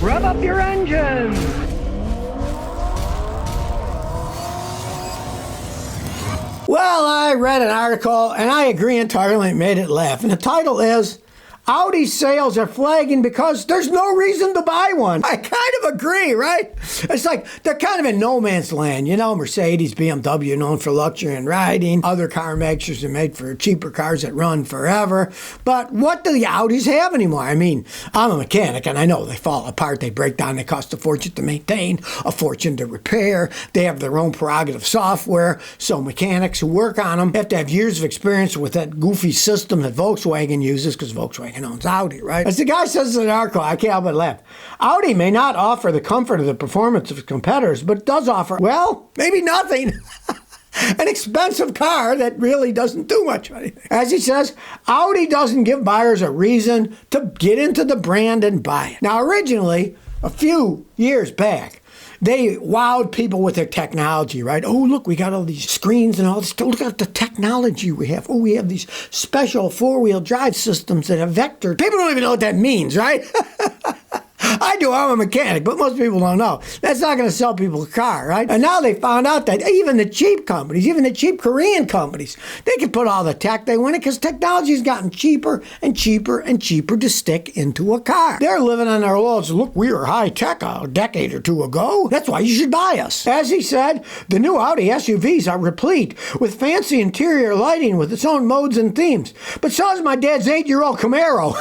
Rev up your engines! Well, I read an article, and I agree entirely. It made it laugh. And the title is, Audi sales are flagging because there's no reason to buy one. I kind of agree, right? It's like they're kind of in no man's land. You know, Mercedes, BMW, known for luxury and riding. Other car makers are made for cheaper cars that run forever. But what do the Audis have anymore? I mean, I'm a mechanic, and I know they fall apart. They break down. They cost a fortune to maintain, a fortune to repair. They have their own prerogative software. So mechanics who work on them have to have years of experience with that goofy system that Volkswagen uses, because Volkswagen owns Audi, right? As the guy says in the article, I can't help but laugh. Audi may not offer the comfort of the performance of its competitors, but it does offer, well, maybe nothing. An expensive car that really doesn't do much of anything. As he says, Audi doesn't give buyers a reason to get into the brand and buy it. Now, originally, a few years back, they wowed people with their technology, right? Oh, look, we got all these screens and all this. Look at the technology we have. Oh, we have these special four-wheel drive systems that have vector. People don't even know what that means, right? I do, I'm a mechanic, but most people don't know. That's not going to sell people a car, right? And now they found out that even the cheap companies, even the cheap Korean companies, they can put all the tech they want because technology's gotten cheaper and cheaper and cheaper to stick into a car. They're living on their laurels. Look, we were high tech a decade or two ago. That's why you should buy us. As he said, the new Audi SUVs are replete with fancy interior lighting with its own modes and themes. But so is my dad's 8-year-old Camaro.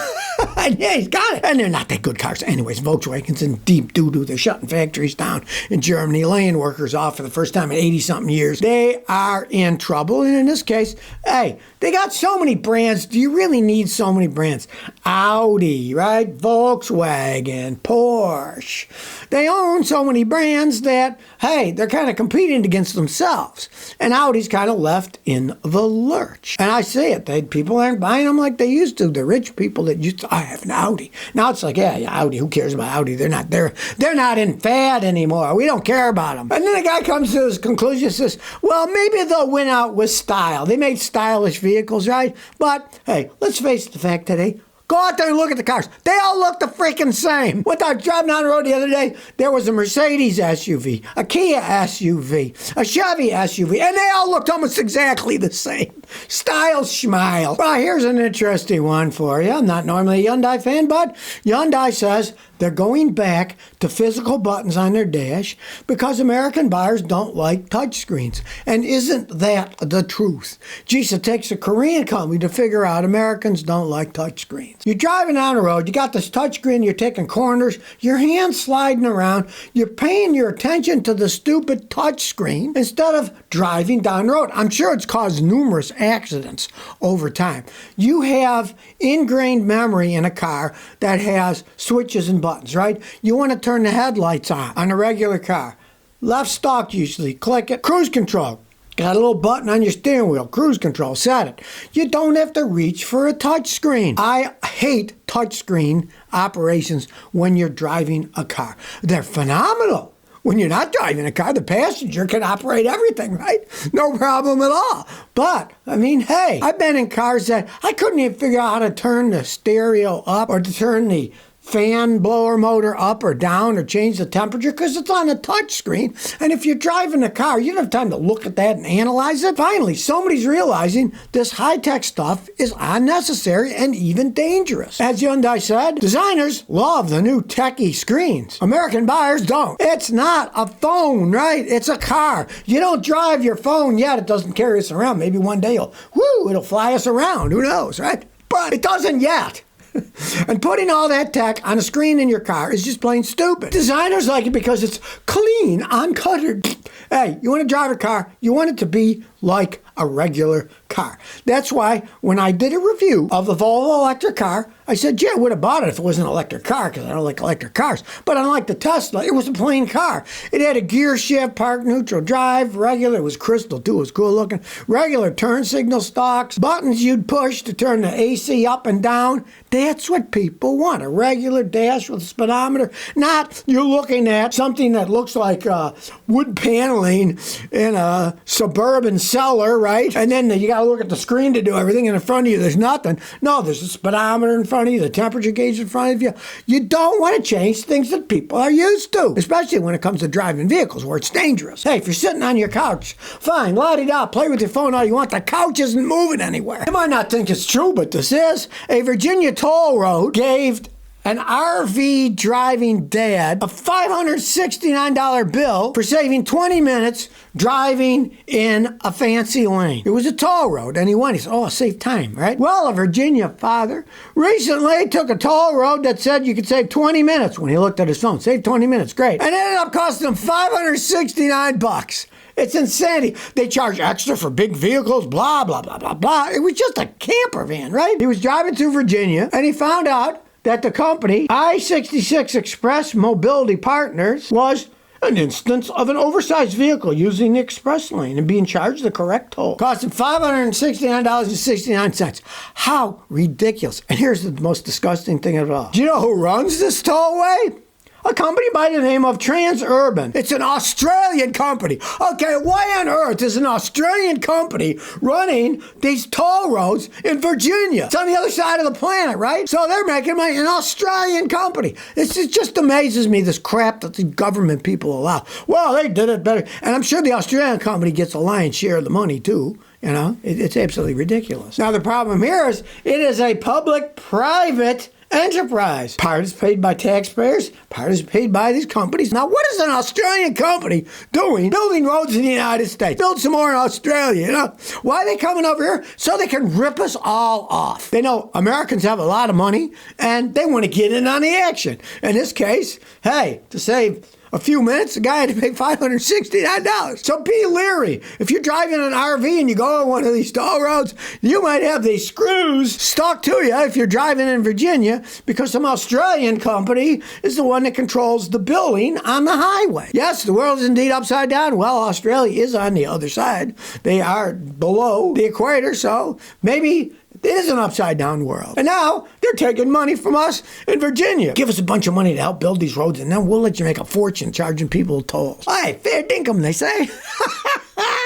And yeah, he's got it. And they're not that good cars. Anyways, Volkswagen's in deep doo-doo. They're shutting factories down in Germany, laying workers off for the first time in 80-something years. They are in trouble. And in this case, hey, they got so many brands. Do you really need so many brands? Audi, right? Volkswagen, Porsche. They own so many brands that, hey, they're kind of competing against themselves. And Audi's kind of left in the lurch. And I see it. People aren't buying them like they used to. The rich people that used to, I have an Audi. Now it's like, yeah, Audi, who cares about Audi? They're not in fad anymore. We don't care about them. And then the guy comes to his conclusion and says, well, maybe they'll win out with style. They made stylish vehicles, right? But, hey, let's face the fact today, go out there and look at the cars. They all look the freaking same. When I was driving down the road the other day, there was a Mercedes SUV, a Kia SUV, a Chevy SUV, and they all looked almost exactly the same. Style schmile. Well, here's an interesting one for you. I'm not normally a Hyundai fan, but Hyundai says they're going back to physical buttons on their dash because American buyers don't like touchscreens. And isn't that the truth? Geez, it takes a Korean company to figure out Americans don't like touchscreens. You're driving down the road, you got this touchscreen, you're taking corners, your hand's sliding around, you're paying your attention to the stupid touchscreen instead of driving down the road. I'm sure it's caused numerous accidents over time. You have ingrained memory in a car that has switches and buttons, right? You want to turn the headlights on a regular car. Left stalk usually, click it. Cruise control. Got a little button on your steering wheel, cruise control, set it. You don't have to reach for a touch screen. I hate touchscreen operations when you're driving a car. They're phenomenal. When you're not driving a car, the passenger can operate everything, right? No problem at all. But, I mean, hey, I've been in cars that I couldn't even figure out how to turn the stereo up or to turn the fan blower motor up or down or change the temperature because it's on a touch screen. And if you're driving a car, you don't have time to look at that and analyze it. Finally, somebody's realizing this high-tech stuff is unnecessary and even dangerous. As Hyundai said, designers love the new techie screens. American buyers don't. It's not a phone, right? It's a car. You don't drive your phone yet. It doesn't carry us around. Maybe one day it'll fly us around. Who knows, right? But it doesn't yet. And putting all that tech on a screen in your car is just plain stupid. Designers like it because it's clean, uncluttered. Hey, you want to drive a car, you want it to be like a regular car. That's why when I did a review of the Volvo electric car, I said, yeah, I would have bought it if it was an electric car because I don't like electric cars. But unlike the Tesla, it was a plain car. It had a gear shift, park neutral drive, regular. It was crystal too. It was cool looking. Regular turn signal stalks, buttons you'd push to turn the AC up and down. That's what people want. A regular dash with a speedometer. Not you're looking at something that looks like wood paneling in a suburban cellar, right? And then you got to look at the screen to do everything, and in front of you there's nothing. No, there's a speedometer in front of you, the temperature gauge in front of you. You don't want to change things that people are used to, especially when it comes to driving vehicles where it's dangerous. Hey, if you're sitting on your couch, fine, la-di-da, play with your phone all you want. The couch isn't moving anywhere. You might not think it's true, but this is. A Virginia toll road gave an RV driving dad a $569 bill for saving 20 minutes driving in a fancy lane. It was a toll road, and he went. He said, oh, save time, right? Well, a Virginia father recently took a toll road that said you could save 20 minutes when he looked at his phone. Save 20 minutes, great. And it ended up costing him $569. It's insanity. They charge extra for big vehicles, blah, blah, blah, blah, blah. It was just a camper van, right? He was driving through Virginia, and he found out that the company, I-66 Express Mobility Partners, was an instance of an oversized vehicle using the express lane and being charged the correct toll. Cost him $569.69. How ridiculous. And here's the most disgusting thing of all. Do you know who runs this tollway? A company by the name of Transurban. It's an Australian company. Okay, why on earth is an Australian company running these toll roads in Virginia? It's on the other side of the planet, right? So they're making money. An Australian company. It just amazes me, this crap that the government people allow. Well, they did it better. And I'm sure the Australian company gets a lion's share of the money, too. You know, it's absolutely ridiculous. Now, the problem here is it is a public-private enterprise. Part is paid by taxpayers, part is paid by these companies. Now, what is an Australian company doing building roads in the United States? Build some more in Australia, you know? Why are they coming over here? So they can rip us all off. They know Americans have a lot of money, and they want to get in on the action. In this case, hey, to save a few minutes, the guy had to pay $569. So be leery. If you're driving an RV and you go on one of these toll roads, you might have these screws stuck to you if you're driving in Virginia, because some Australian company is the one that controls the billing on the highway. Yes, the world is indeed upside down. Well, Australia is on the other side. They are below the equator, so maybe it is an upside-down world. And now they're taking money from us in Virginia. Give us a bunch of money to help build these roads, and then we'll let you make a fortune charging people tolls. Hey, fair dinkum, they say.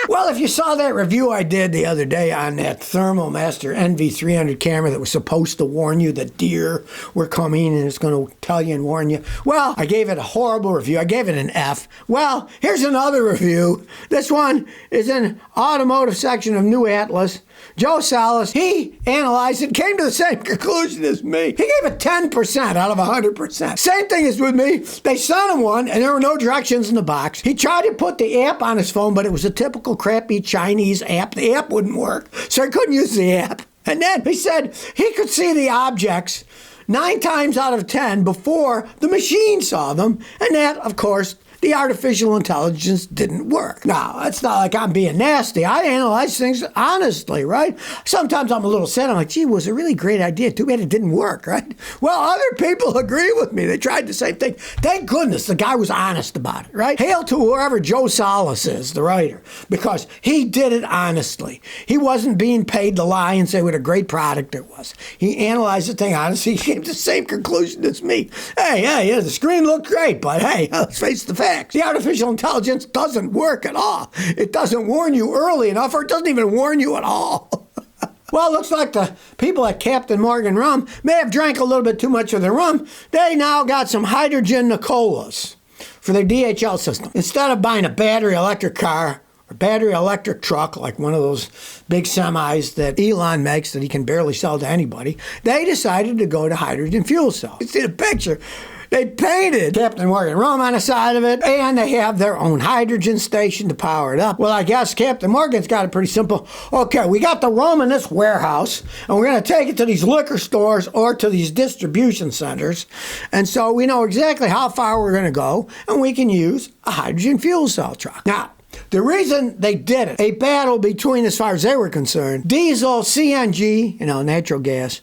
Well, if you saw that review I did the other day on that Thermomaster NV300 camera that was supposed to warn you that deer were coming and it's going to tell you and warn you, well, I gave it a horrible review. I gave it an F. Well, here's another review. This one is in automotive section of New Atlas. Joe Salas, he analyzed it, came to the same conclusion as me. He gave it 10% out of 100%. Same thing as with me. They sent him one, and there were no directions in the box. He tried to put the app on his phone, but it was a typical crappy Chinese app. The app wouldn't work, so he couldn't use the app. And then he said he could see the objects 9 times out of 10 before the machine saw them, and that, of course, the artificial intelligence didn't work. Now, it's not like I'm being nasty. I analyze things honestly, right? Sometimes I'm a little sad. I'm like, gee, it was a really great idea. Too bad it didn't work, right? Well, other people agree with me. They tried the same thing. Thank goodness the guy was honest about it, right? Hail to whoever Joe Salas is, the writer, because he did it honestly. He wasn't being paid to lie and say what a great product it was. He analyzed the thing honestly. He came to the same conclusion as me. Hey, yeah, the screen looked great, but hey, let's face the facts. The artificial intelligence doesn't work at all. It doesn't warn you early enough, or it doesn't even warn you at all. Well, it looks like the people at Captain Morgan Rum may have drank a little bit too much of their rum. They now got some hydrogen Nicolas for their DHL system. Instead of buying a battery electric car or battery electric truck like one of those big semis that Elon makes that he can barely sell to anybody, they decided to go to hydrogen fuel cells. You see the picture. They painted Captain Morgan Rum on the side of it, and they have their own hydrogen station to power it up. Well, I guess Captain Morgan's got it pretty simple. Okay, we got the rum in this warehouse, and we're going to take it to these liquor stores or to these distribution centers. And so we know exactly how far we're going to go, and we can use a hydrogen fuel cell truck. Now, the reason they did it, a battle between, as far as they were concerned, diesel, CNG, natural gas,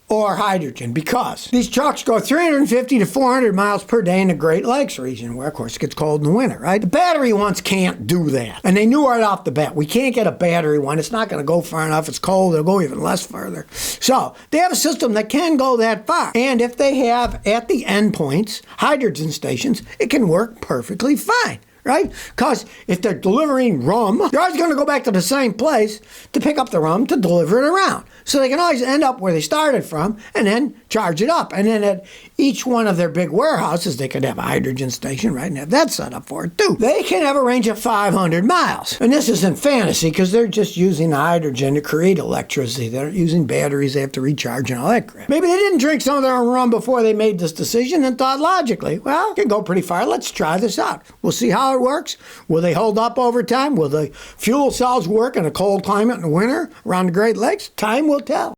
or hydrogen, because these trucks go 350 to 400 miles per day in the Great Lakes region, where, of course, it gets cold in the winter, right? The battery ones can't do that. And they knew right off the bat, we can't get a battery one. It's not going to go far enough. It's cold. It'll go even less further. So they have a system that can go that far. And if they have, at the endpoints, hydrogen stations, it can work perfectly fine. right? Because if they're delivering rum, they're always going to go back to the same place to pick up the rum to deliver it around. So they can always end up where they started from and then charge it up. And then at each one of their big warehouses, they could have a hydrogen station, right, and have that set up for it too. They can have a range of 500 miles. And this isn't fantasy because they're just using the hydrogen to create electricity. They're using batteries they have to recharge and all that crap. Maybe they didn't drink some of their own rum before they made this decision and thought logically, well, it can go pretty far. Let's try this out. We'll see how it works. Will they hold up over time? Will the fuel cells work in a cold climate in the winter around the Great Lakes? Time will tell.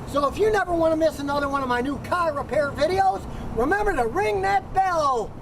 So if you never want to miss another one of my new car repair videos, remember to ring that bell.